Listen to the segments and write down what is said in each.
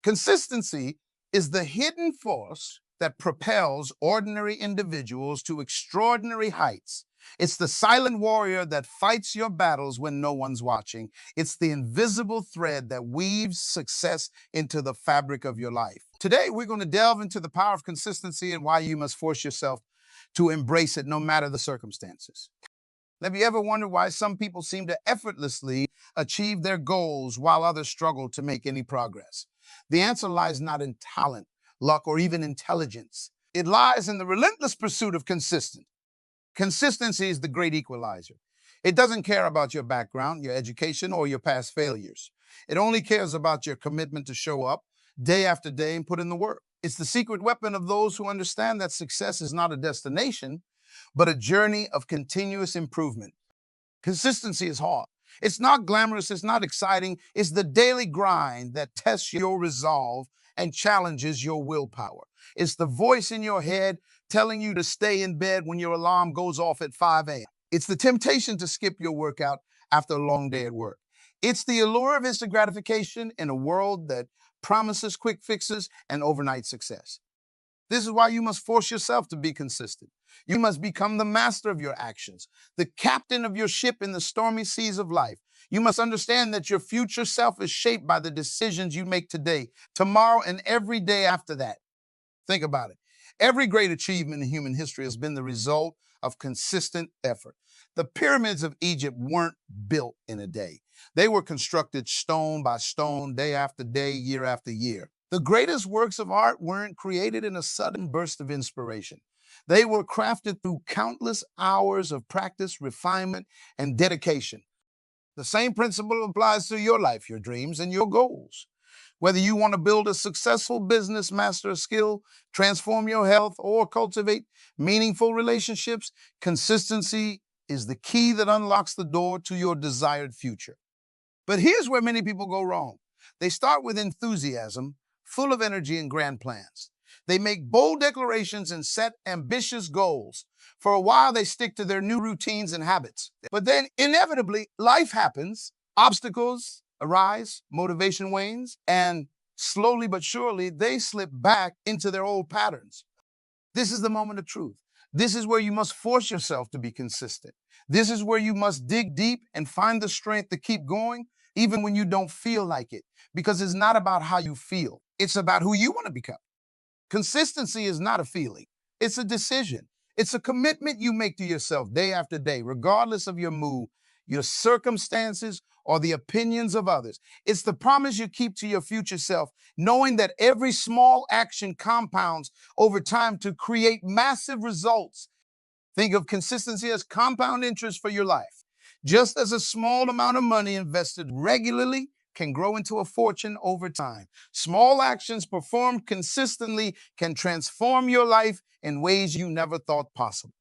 Consistency is the hidden force that propels ordinary individuals to extraordinary heights. It's the silent warrior that fights your battles when no one's watching. It's the invisible thread that weaves success into the fabric of your life. Today, we're going to delve into the power of consistency and why you must force yourself to embrace it no matter the circumstances. Have you ever wondered why some people seem to effortlessly achieve their goals while others struggle to make any progress? The answer lies not in talent, luck, or even intelligence. It lies in the relentless pursuit of consistency. Consistency is the great equalizer. It doesn't care about your background, your education, or your past failures. It only cares about your commitment to show up day after day and put in the work. It's the secret weapon of those who understand that success is not a destination, but a journey of continuous improvement. Consistency is hard. It's not glamorous, it's not exciting. It's the daily grind that tests your resolve and challenges your willpower. It's the voice in your head telling you to stay in bed when your alarm goes off at 5 a.m. It's the temptation to skip your workout after a long day at work. It's the allure of instant gratification in a world that promises quick fixes and overnight success. This is why you must force yourself to be consistent. You must become the master of your actions, the captain of your ship in the stormy seas of life. You must understand that your future self is shaped by the decisions you make today, tomorrow, and every day after that. Think about it. Every great achievement in human history has been the result of consistent effort. The pyramids of Egypt weren't built in a day. They were constructed stone by stone, day after day, year after year. The greatest works of art weren't created in a sudden burst of inspiration. They were crafted through countless hours of practice, refinement, and dedication. The same principle applies to your life, your dreams, and your goals. Whether you want to build a successful business, master a skill, transform your health, or cultivate meaningful relationships, consistency is the key that unlocks the door to your desired future. But here's where many people go wrong. They start with enthusiasm, full of energy and grand plans. They make bold declarations and set ambitious goals. For a while, they stick to their new routines and habits. But then inevitably, life happens, obstacles arise, motivation wanes, and slowly but surely, they slip back into their old patterns. This is the moment of truth. This is where you must force yourself to be consistent. This is where you must dig deep and find the strength to keep going, even when you don't feel like it, because it's not about how you feel. It's about who you want to become. Consistency is not a feeling. It's a decision. It's a commitment you make to yourself day after day, regardless of your mood, your circumstances, or the opinions of others. It's the promise you keep to your future self, knowing that every small action compounds over time to create massive results. Think of consistency as compound interest for your life. Just as a small amount of money invested regularly can grow into a fortune over time, small actions performed consistently can transform your life in ways you never thought possible.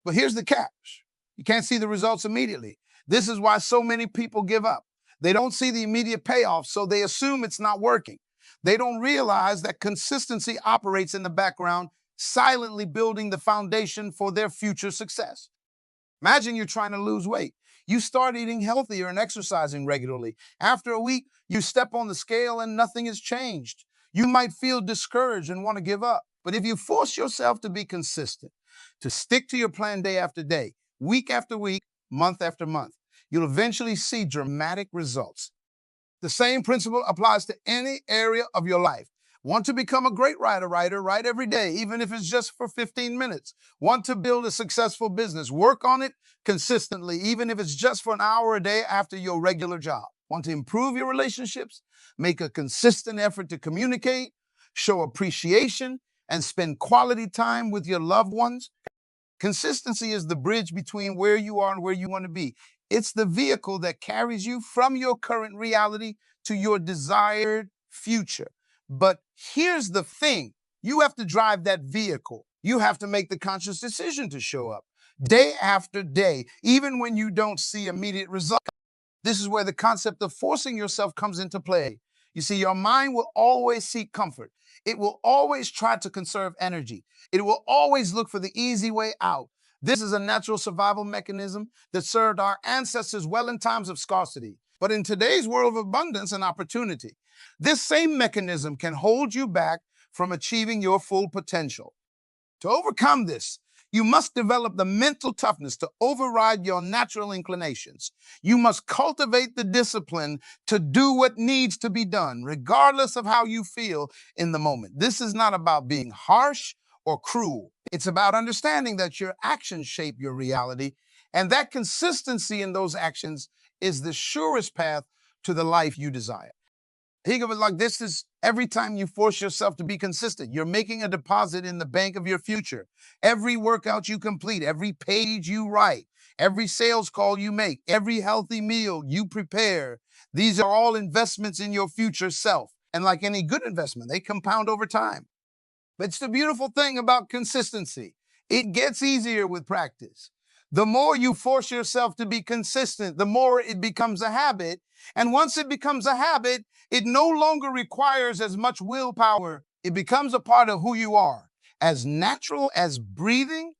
But here's the catch. You can't see the results immediately. This is why so many people give up. They don't see the immediate payoff, so they assume it's not working. They don't realize that consistency operates in the background, silently building the foundation for their future success. Imagine you're trying to lose weight. You start eating healthier and exercising regularly. After a week, you step on the scale and nothing has changed. You might feel discouraged and want to give up. But if you force yourself to be consistent, to stick to your plan day after day, week after week, month after month, you'll eventually see dramatic results. The same principle applies to any area of your life. Want to become a great writer, write every day, even if it's just for 15 minutes. Want to build a successful business, work on it consistently, even if it's just for an hour a day after your regular job. Want to improve your relationships, make a consistent effort to communicate, show appreciation, and spend quality time with your loved ones. Consistency is the bridge between where you are and where you want to be. It's the vehicle that carries you from your current reality to your desired future. But here's the thing. You have to drive that vehicle. You have to make the conscious decision to show up day after day, even when you don't see immediate results. This is where the concept of forcing yourself comes into play. You see, your mind will always seek comfort. It will always try to conserve energy. It will always look for the easy way out. This is a natural survival mechanism that served our ancestors well in times of scarcity. But in today's world of abundance and opportunity, This same mechanism can hold you back from achieving your full potential. To overcome this, you must develop the mental toughness to override your natural inclinations. You must cultivate the discipline to do what needs to be done, regardless of how you feel in the moment. This is not about being harsh or cruel. It's about understanding that your actions shape your reality, and that consistency in those actions is the surest path to the life you desire. Think of it like this: is every time you force yourself to be consistent, you're making a deposit in the bank of your future. Every workout you complete, every page you write, every sales call you make, every healthy meal you prepare, these are all investments in your future self. And like any good investment, they compound over time. But it's the beautiful thing about consistency. It gets easier with practice. The more you force yourself to be consistent, the more it becomes a habit. And once it becomes a habit, it no longer requires as much willpower. It becomes a part of who you are. As natural as breathing,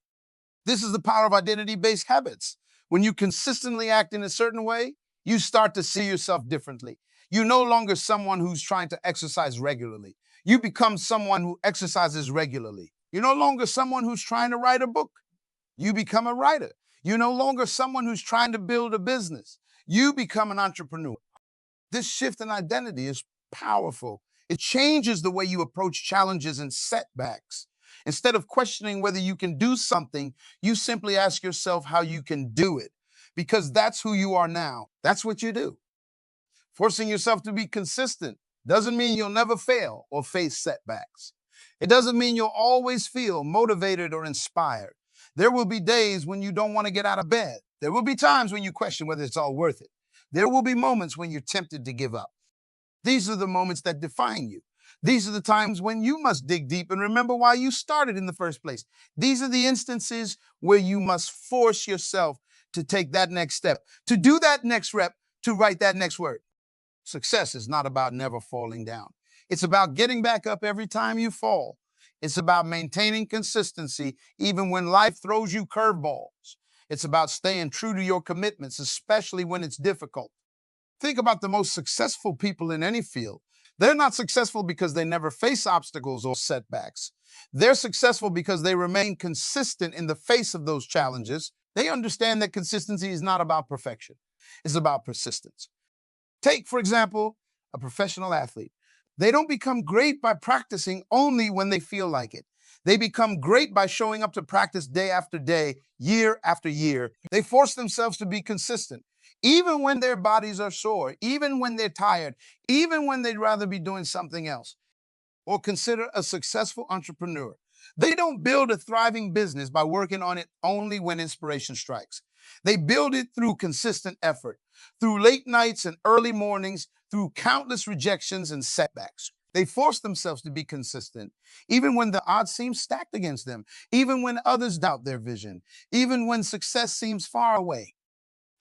this is the power of identity-based habits. When you consistently act in a certain way, you start to see yourself differently. You're no longer someone who's trying to exercise regularly. You become someone who exercises regularly. You're no longer someone who's trying to write a book. You become a writer. You're no longer someone who's trying to build a business. You become an entrepreneur. This shift in identity is powerful. It changes the way you approach challenges and setbacks. Instead of questioning whether you can do something, you simply ask yourself how you can do it, because that's who you are now. That's what you do. Forcing yourself to be consistent doesn't mean you'll never fail or face setbacks. It doesn't mean you'll always feel motivated or inspired. There will be days when you don't want to get out of bed. There will be times when you question whether it's all worth it. There will be moments when you're tempted to give up. These are the moments that define you. These are the times when you must dig deep and remember why you started in the first place. These are the instances where you must force yourself to take that next step, to do that next rep, to write that next word. Success is not about never falling down. It's about getting back up every time you fall. It's about maintaining consistency even when life throws you curveballs. It's about staying true to your commitments, especially when it's difficult. Think about the most successful people in any field. They're not successful because they never face obstacles or setbacks. They're successful because they remain consistent in the face of those challenges. They understand that consistency is not about perfection. It's about persistence. Take, for example, a professional athlete. They don't become great by practicing only when they feel like it. They become great by showing up to practice day after day, year after year. They force themselves to be consistent, even when their bodies are sore, even when they're tired, even when they'd rather be doing something else. Or consider a successful entrepreneur. They don't build a thriving business by working on it only when inspiration strikes. They build it through consistent effort, through late nights and early mornings, through countless rejections and setbacks. They force themselves to be consistent, even when the odds seem stacked against them, even when others doubt their vision, even when success seems far away.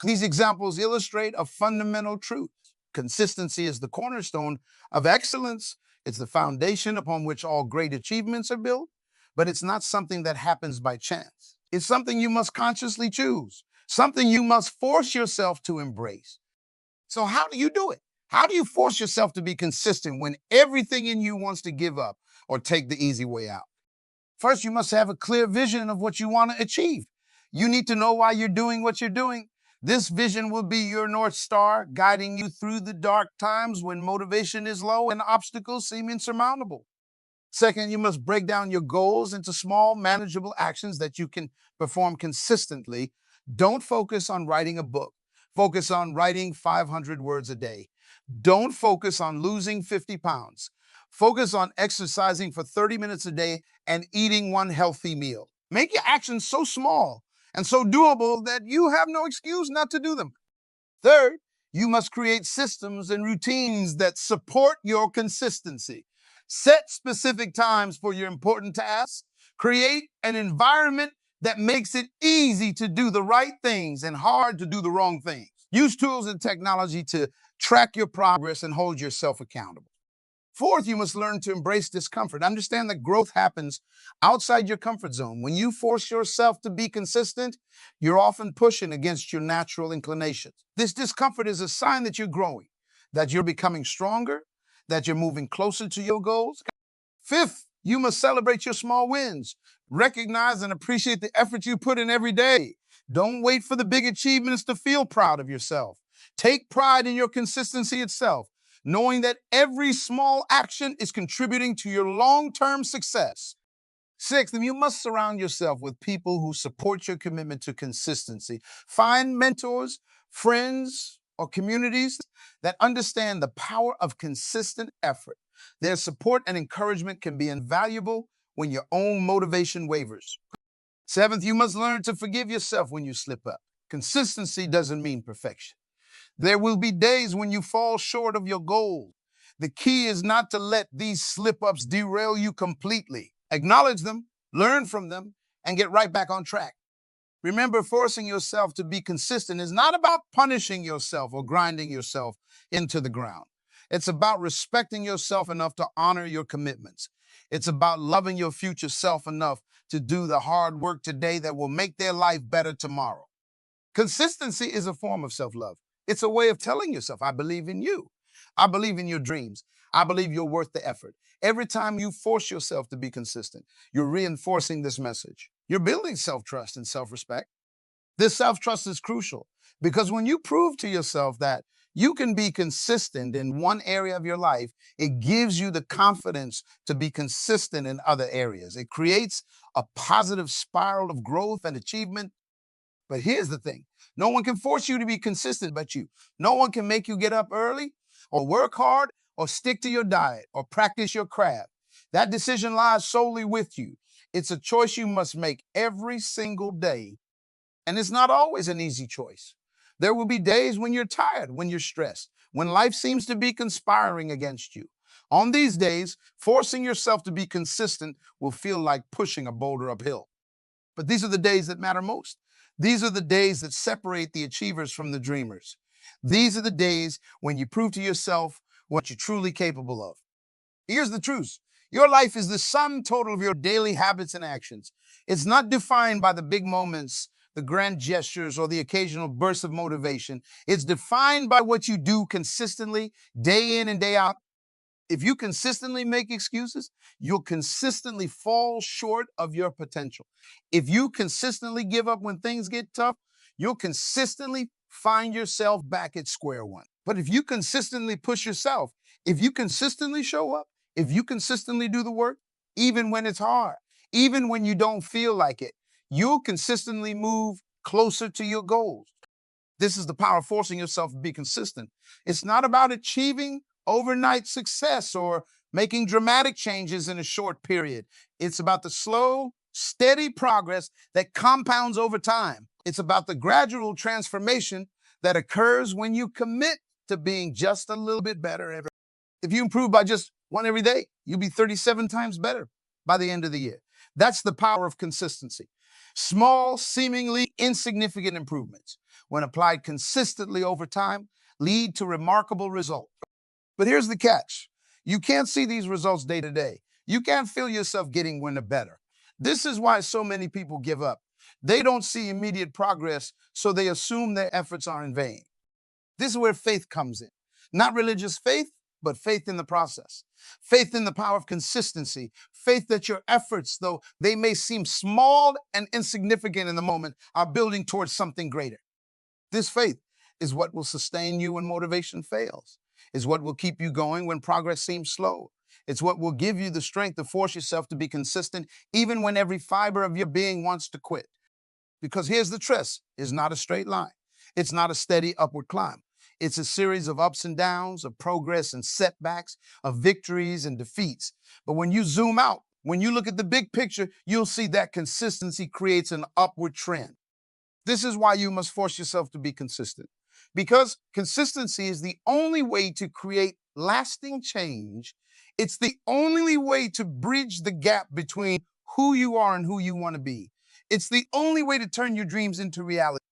These examples illustrate a fundamental truth. Consistency is the cornerstone of excellence. It's the foundation upon which all great achievements are built, but it's not something that happens by chance. It's something you must consciously choose, something you must force yourself to embrace. So how do you do it? How do you force yourself to be consistent when everything in you wants to give up or take the easy way out? First, you must have a clear vision of what you want to achieve. You need to know why you're doing what you're doing. This vision will be your North Star, guiding you through the dark times when motivation is low and obstacles seem insurmountable. Second, you must break down your goals into small, manageable actions that you can perform consistently. Don't focus on writing a book. Focus on writing 500 words a day. Don't focus on losing 50 pounds. Focus on exercising for 30 minutes a day and eating one healthy meal. Make your actions so small and so doable that you have no excuse not to do them. Third, you must create systems and routines that support your consistency. Set specific times for your important tasks. Create an environment that makes it easy to do the right things and hard to do the wrong things. Use tools and technology to track your progress and hold yourself accountable. Fourth, you must learn to embrace discomfort. Understand that growth happens outside your comfort zone. When you force yourself to be consistent, you're often pushing against your natural inclinations. This discomfort is a sign that you're growing, that you're becoming stronger, that you're moving closer to your goals. Fifth, you must celebrate your small wins. Recognize and appreciate the effort you put in every day. Don't wait for the big achievements to feel proud of yourself. Take pride in your consistency itself, knowing that every small action is contributing to your long-term success. Sixth, you must surround yourself with people who support your commitment to consistency. Find mentors, friends, or communities that understand the power of consistent effort. Their support and encouragement can be invaluable when your own motivation wavers. Seventh, you must learn to forgive yourself when you slip up. Consistency doesn't mean perfection. There will be days when you fall short of your goal. The key is not to let these slip-ups derail you completely. Acknowledge them, learn from them, and get right back on track. Remember, forcing yourself to be consistent is not about punishing yourself or grinding yourself into the ground. It's about respecting yourself enough to honor your commitments. It's about loving your future self enough to do the hard work today that will make their life better tomorrow. Consistency is a form of self-love. It's a way of telling yourself, I believe in you. I believe in your dreams. I believe you're worth the effort. Every time you force yourself to be consistent, you're reinforcing this message. You're building self-trust and self-respect. This self-trust is crucial because when you prove to yourself that you can be consistent in one area of your life, it gives you the confidence to be consistent in other areas. It creates a positive spiral of growth and achievement. But here's the thing. No one can force you to be consistent but you. No one can make you get up early or work hard or stick to your diet or practice your craft. That decision lies solely with you. It's a choice you must make every single day. And it's not always an easy choice. There will be days when you're tired, when you're stressed, when life seems to be conspiring against you. On these days, forcing yourself to be consistent will feel like pushing a boulder uphill. But these are the days that matter most. These are the days that separate the achievers from the dreamers. These are the days when you prove to yourself what you're truly capable of. Here's the truth. Your life is the sum total of your daily habits and actions. It's not defined by the big moments, the grand gestures, or the occasional bursts of motivation. It's defined by what you do consistently, day in and day out. If you consistently make excuses, you'll consistently fall short of your potential. If you consistently give up when things get tough, you'll consistently find yourself back at square one. But if you consistently push yourself, if you consistently show up, if you consistently do the work, even when it's hard, even when you don't feel like it, you'll consistently move closer to your goals. This is the power of forcing yourself to be consistent. It's not about achieving overnight success or making dramatic changes in a short period. It's about the slow, steady progress that compounds over time. It's about the gradual transformation that occurs when you commit to being just a little bit better every day. If you improve by just one every day, you'll be 37 times better by the end of the year. That's the power of consistency. Small, seemingly insignificant improvements, when applied consistently over time, lead to remarkable results. But here's the catch. You can't see these results day to day. You can't feel yourself getting better. This is why so many people give up. They don't see immediate progress, so they assume their efforts are in vain. This is where faith comes in. Not religious faith, but faith in the process. Faith in the power of consistency. Faith that your efforts, though they may seem small and insignificant in the moment, are building towards something greater. This faith is what will sustain you when motivation fails. It's what will keep you going when progress seems slow. It's what will give you the strength to force yourself to be consistent, even when every fiber of your being wants to quit. Because here's the truth, it's not a straight line. It's not a steady upward climb. It's a series of ups and downs, of progress and setbacks, of victories and defeats. But when you zoom out, when you look at the big picture, you'll see that consistency creates an upward trend. This is why you must force yourself to be consistent. Because consistency is the only way to create lasting change. It's the only way to bridge the gap between who you are and who you want to be. It's the only way to turn your dreams into reality.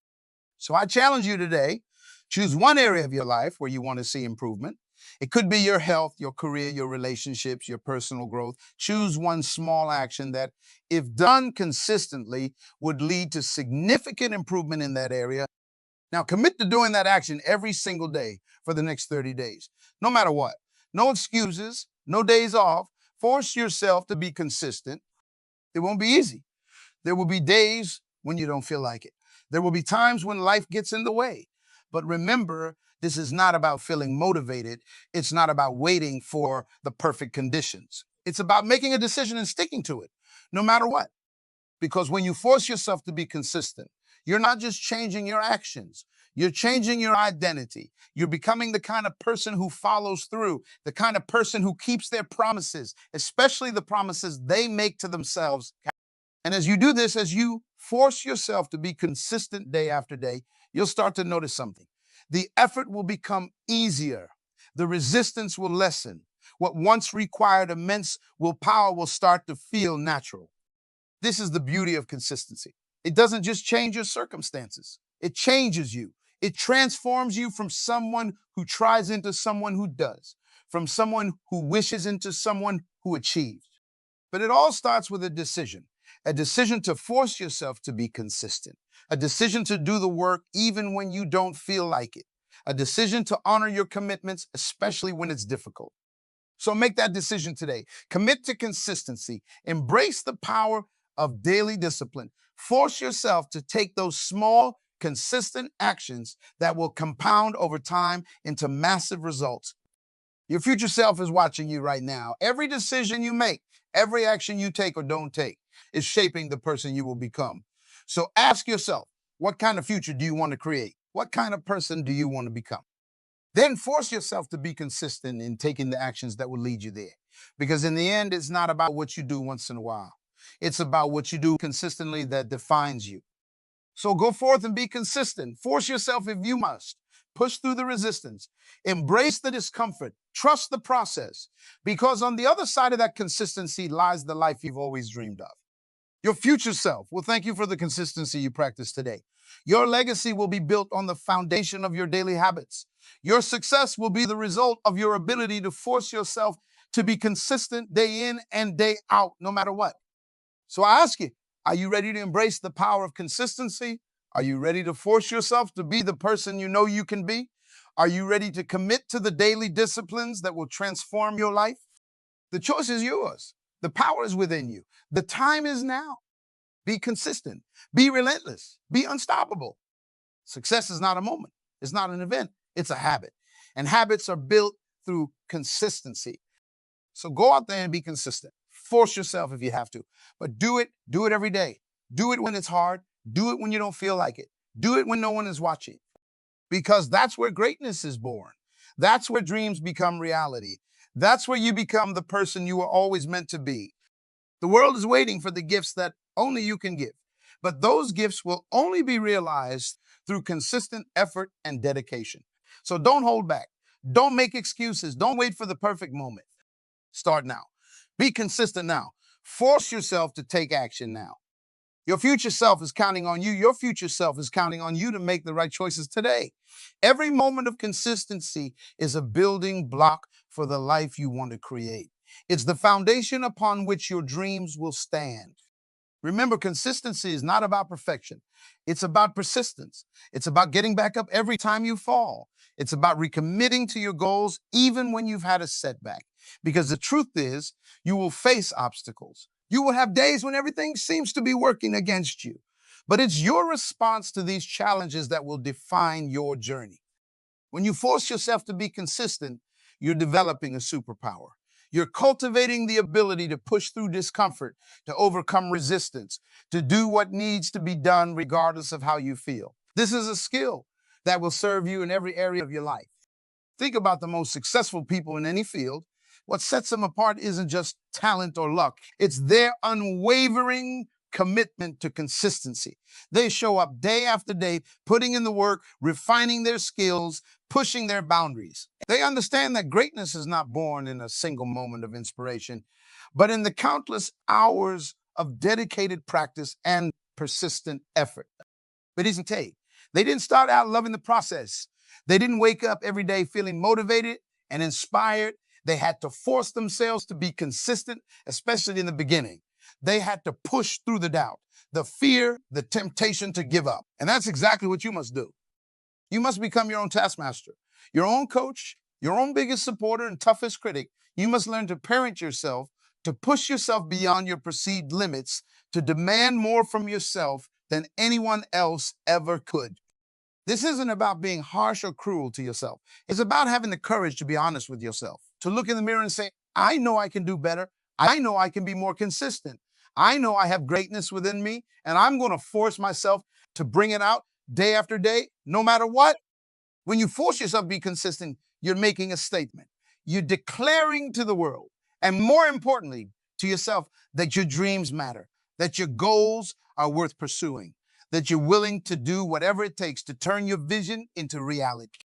So I challenge you today, choose one area of your life where you want to see improvement. It could be your health, your career, your relationships, your personal growth. Choose one small action that, if done consistently, would lead to significant improvement in that area. Now commit to doing that action every single day for the next 30 days, no matter what. No excuses, no days off. Force yourself to be consistent. It won't be easy. There will be days when you don't feel like it. There will be times when life gets in the way. But remember, this is not about feeling motivated. It's not about waiting for the perfect conditions. It's about making a decision and sticking to it, no matter what. Because when you force yourself to be consistent, you're not just changing your actions, you're changing your identity. You're becoming the kind of person who follows through, the kind of person who keeps their promises, especially the promises they make to themselves. And as you do this, as you force yourself to be consistent day after day, you'll start to notice something. The effort will become easier. The resistance will lessen. What once required immense willpower will start to feel natural. This is the beauty of consistency. It doesn't just change your circumstances. It changes you. It transforms you from someone who tries into someone who does, from someone who wishes into someone who achieves. But it all starts with a decision to force yourself to be consistent, a decision to do the work even when you don't feel like it, a decision to honor your commitments, especially when it's difficult. So make that decision today. Commit to consistency. Embrace the power of daily discipline. Force yourself to take those small, consistent actions that will compound over time into massive results. Your future self is watching you right now. Every decision you make, every action you take or don't take is shaping the person you will become. So ask yourself, what kind of future do you want to create? What kind of person do you want to become? Then force yourself to be consistent in taking the actions that will lead you there. Because in the end, it's not about what you do once in a while. It's about what you do consistently that defines you. So go forth and be consistent. Force yourself if you must. Push through the resistance. Embrace the discomfort. Trust the process. Because on the other side of that consistency lies the life you've always dreamed of. Your future self will thank you for the consistency you practice today. Your legacy will be built on the foundation of your daily habits. Your success will be the result of your ability to force yourself to be consistent day in and day out, no matter what. So I ask you, are you ready to embrace the power of consistency? Are you ready to force yourself to be the person you know you can be? Are you ready to commit to the daily disciplines that will transform your life? The choice is yours. The power is within you. The time is now. Be consistent. Be relentless. Be unstoppable. Success is not a moment. It's not an event. It's a habit. And habits are built through consistency. So go out there and be consistent. Force yourself if you have to, but do it every day. Do it when it's hard. Do it when you don't feel like it. Do it when no one is watching, because that's where greatness is born. That's where dreams become reality. That's where you become the person you were always meant to be. The world is waiting for the gifts that only you can give, but those gifts will only be realized through consistent effort and dedication. So don't hold back. Don't make excuses. Don't wait for the perfect moment. Start now. Be consistent now. Force yourself to take action now. Your future self is counting on you. Your future self is counting on you to make the right choices today. Every moment of consistency is a building block for the life you want to create. It's the foundation upon which your dreams will stand. Remember, consistency is not about perfection. It's about persistence. It's about getting back up every time you fall. It's about recommitting to your goals even when you've had a setback. Because the truth is, you will face obstacles. You will have days when everything seems to be working against you. But it's your response to these challenges that will define your journey. When you force yourself to be consistent, you're developing a superpower. You're cultivating the ability to push through discomfort, to overcome resistance, to do what needs to be done regardless of how you feel. This is a skill that will serve you in every area of your life. Think about the most successful people in any field. What sets them apart isn't just talent or luck. It's their unwavering commitment to consistency. They show up day after day, putting in the work, refining their skills, pushing their boundaries. They understand that greatness is not born in a single moment of inspiration, but in the countless hours of dedicated practice and persistent effort. But isn't they didn't start out loving the process. They didn't wake up every day feeling motivated and inspired. They had to force themselves to be consistent, especially in the beginning. They had to push through the doubt, the fear, the temptation to give up. And that's exactly what you must do. You must become your own taskmaster, your own coach, your own biggest supporter and toughest critic, you must learn to parent yourself, to push yourself beyond your perceived limits, to demand more from yourself than anyone else ever could. This isn't about being harsh or cruel to yourself. It's about having the courage to be honest with yourself, to look in the mirror and say, I know I can do better. I know I can be more consistent. I know I have greatness within me, and I'm going to force myself to bring it out day after day, no matter what. When you force yourself to be consistent, you're making a statement. You're declaring to the world, and more importantly, to yourself, that your dreams matter, that your goals are worth pursuing, that you're willing to do whatever it takes to turn your vision into reality.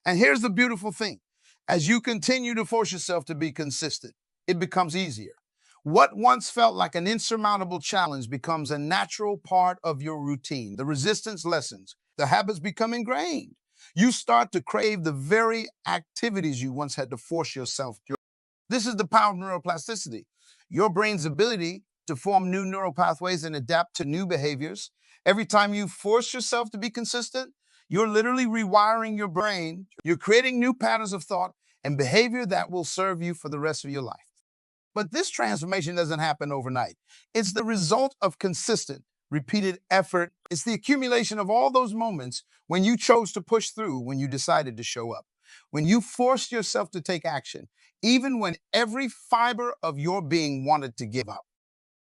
And here's the beautiful thing. As you continue to force yourself to be consistent, it becomes easier. What once felt like an insurmountable challenge becomes a natural part of your routine. The resistance lessens. The habits become ingrained. You start to crave the very activities you once had to force yourself to. This is the power of neuroplasticity. Your brain's ability to form new neural pathways and adapt to new behaviors. Every time you force yourself to be consistent, you're literally rewiring your brain. You're creating new patterns of thought and behavior that will serve you for the rest of your life. But this transformation doesn't happen overnight. It's the result of consistent, repeated effort. It's the accumulation of all those moments when you chose to push through, when you decided to show up, when you forced yourself to take action, even when every fiber of your being wanted to give up.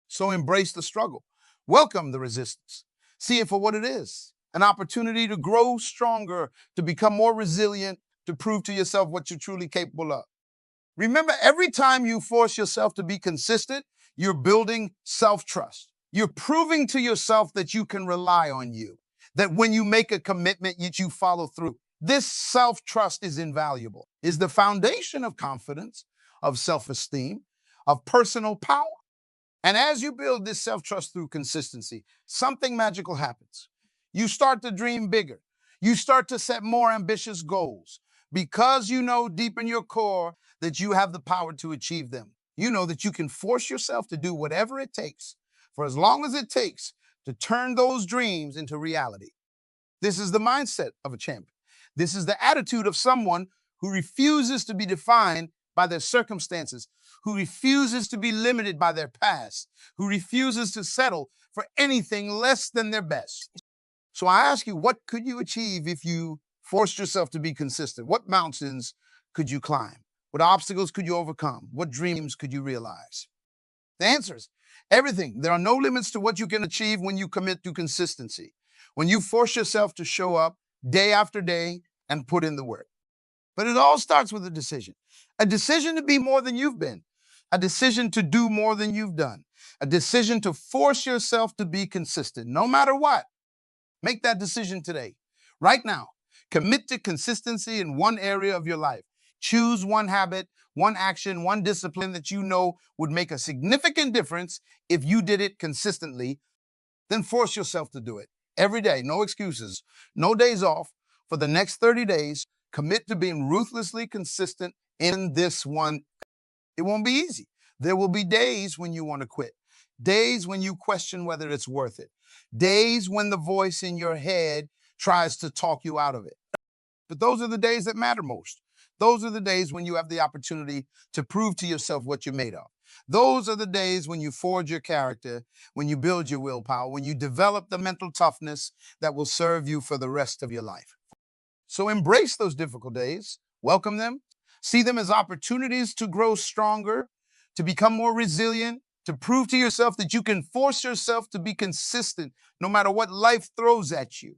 So embrace the struggle. Welcome the resistance. See it for what it is, an opportunity to grow stronger, to become more resilient, to prove to yourself what you're truly capable of. Remember, every time you force yourself to be consistent, you're building self-trust. You're proving to yourself that you can rely on you, that when you make a commitment, you follow through. This self-trust is invaluable. It's the foundation of confidence, of self-esteem, of personal power. And as you build this self-trust through consistency, something magical happens. You start to dream bigger. You start to set more ambitious goals because you know deep in your core that you have the power to achieve them. You know that you can force yourself to do whatever it takes, for as long as it takes, to turn those dreams into reality. This is the mindset of a champion. This is the attitude of someone who refuses to be defined by their circumstances, who refuses to be limited by their past, who refuses to settle for anything less than their best. So I ask you, what could you achieve if you forced yourself to be consistent? What mountains could you climb? What obstacles could you overcome? What dreams could you realize? The answer is everything. There are no limits to what you can achieve when you commit to consistency, when you force yourself to show up day after day and put in the work. But it all starts with a decision to be more than you've been, a decision to do more than you've done, a decision to force yourself to be consistent, no matter what. Make that decision today, right now. Commit to consistency in one area of your life. Choose one habit, one action, one discipline that you know would make a significant difference if you did it consistently. Then force yourself to do it every day. No excuses, no days off. For the next 30 days, commit to being ruthlessly consistent in this one. It won't be easy. There will be days when you want to quit, days when you question whether it's worth it, days when the voice in your head tries to talk you out of it. But those are the days that matter most. Those are the days when you have the opportunity to prove to yourself what you're made of. Those are the days when you forge your character, when you build your willpower, when you develop the mental toughness that will serve you for the rest of your life. So embrace those difficult days, welcome them, see them as opportunities to grow stronger, to become more resilient, to prove to yourself that you can force yourself to be consistent no matter what life throws at you.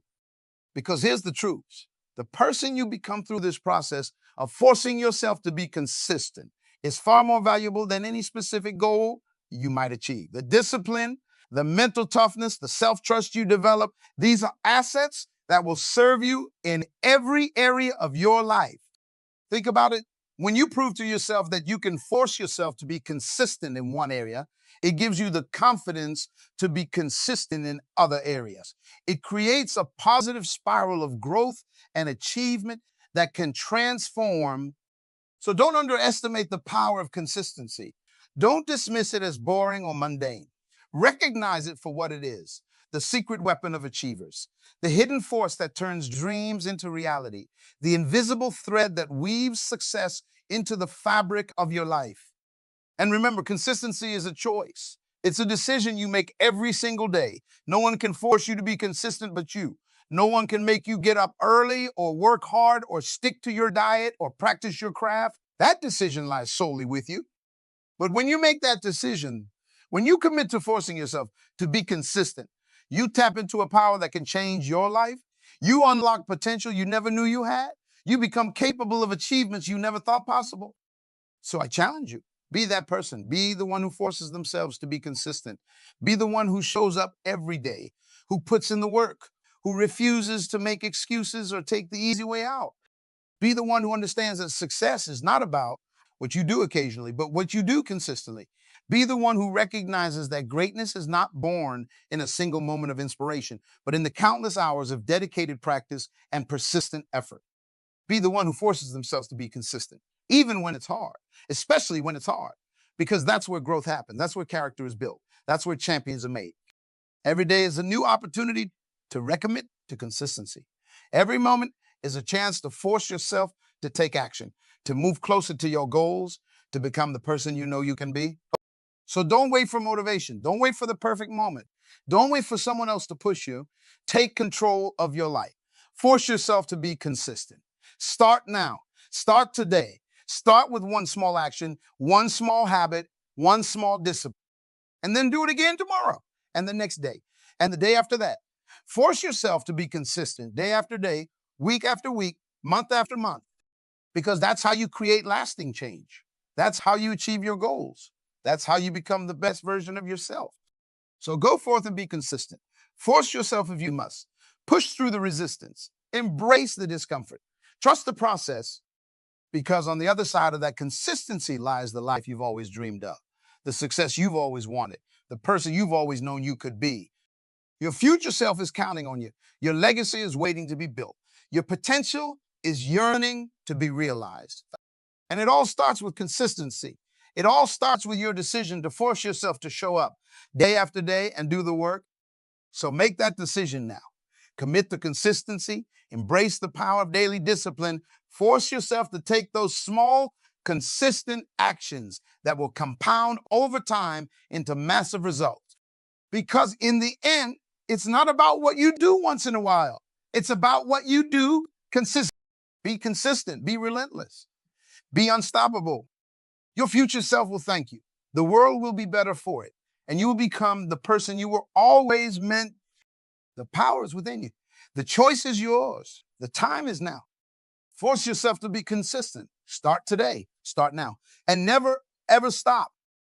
Because here's the truth. The person you become through this process of forcing yourself to be consistent is far more valuable than any specific goal you might achieve. The discipline, the mental toughness, the self-trust you develop, these are assets that will serve you in every area of your life. Think about it. When you prove to yourself that you can force yourself to be consistent in one area, it gives you the confidence to be consistent in other areas. It creates a positive spiral of growth and achievement that can transform. So don't underestimate the power of consistency. Don't dismiss it as boring or mundane. Recognize it for what it is. the secret weapon of achievers, the hidden force that turns dreams into reality, the invisible thread that weaves success into the fabric of your life. And remember, consistency is a choice. It's a decision you make every single day. No one can force you to be consistent but you. No one can make you get up early or work hard or stick to your diet or practice your craft. That decision lies solely with you. But when you make that decision, when you commit to forcing yourself to be consistent, you tap into a power that can change your life. You unlock potential you never knew you had. You become capable of achievements you never thought possible. So I challenge you. Be that person. Be the one who forces themselves to be consistent. Be the one who shows up every day, who puts in the work, who refuses to make excuses or take the easy way out. Be the one who understands that success is not about what you do occasionally, but what you do consistently. Be the one who recognizes that greatness is not born in a single moment of inspiration, but in the countless hours of dedicated practice and persistent effort. Be the one who forces themselves to be consistent, even when it's hard, especially when it's hard, because that's where growth happens. That's where character is built. That's where champions are made. Every day is a new opportunity to recommit to consistency. Every moment is a chance to force yourself to take action, to move closer to your goals, to become the person you know you can be. So don't wait for motivation. Don't wait for the perfect moment. Don't wait for someone else to push you. Take control of your life. Force yourself to be consistent. Start now. Start today. Start with one small action, one small habit, one small discipline, and then do it again tomorrow and the next day and the day after that. Force yourself to be consistent day after day, week after week, month after month, because that's how you create lasting change. That's how you achieve your goals. That's how you become the best version of yourself. So go forth and be consistent. Force yourself if you must. Push through the resistance. Embrace the discomfort. Trust the process, because on the other side of that consistency lies the life you've always dreamed of, the success you've always wanted, the person you've always known you could be. Your future self is counting on you. Your legacy is waiting to be built. Your potential is yearning to be realized. And it all starts with consistency. It all starts with your decision to force yourself to show up day after day and do the work. So make that decision now. Commit to consistency. Embrace the power of daily discipline. Force yourself to take those small, consistent actions that will compound over time into massive results. Because in the end, it's not about what you do once in a while. It's about what you do consistently. Be consistent. Be relentless. Be unstoppable. Your future self will thank you. The world will be better for it. And you will become the person you were always meant. The power is within you. The choice is yours. The time is now. Force yourself to be consistent. Start today. Start now. And never, ever stop.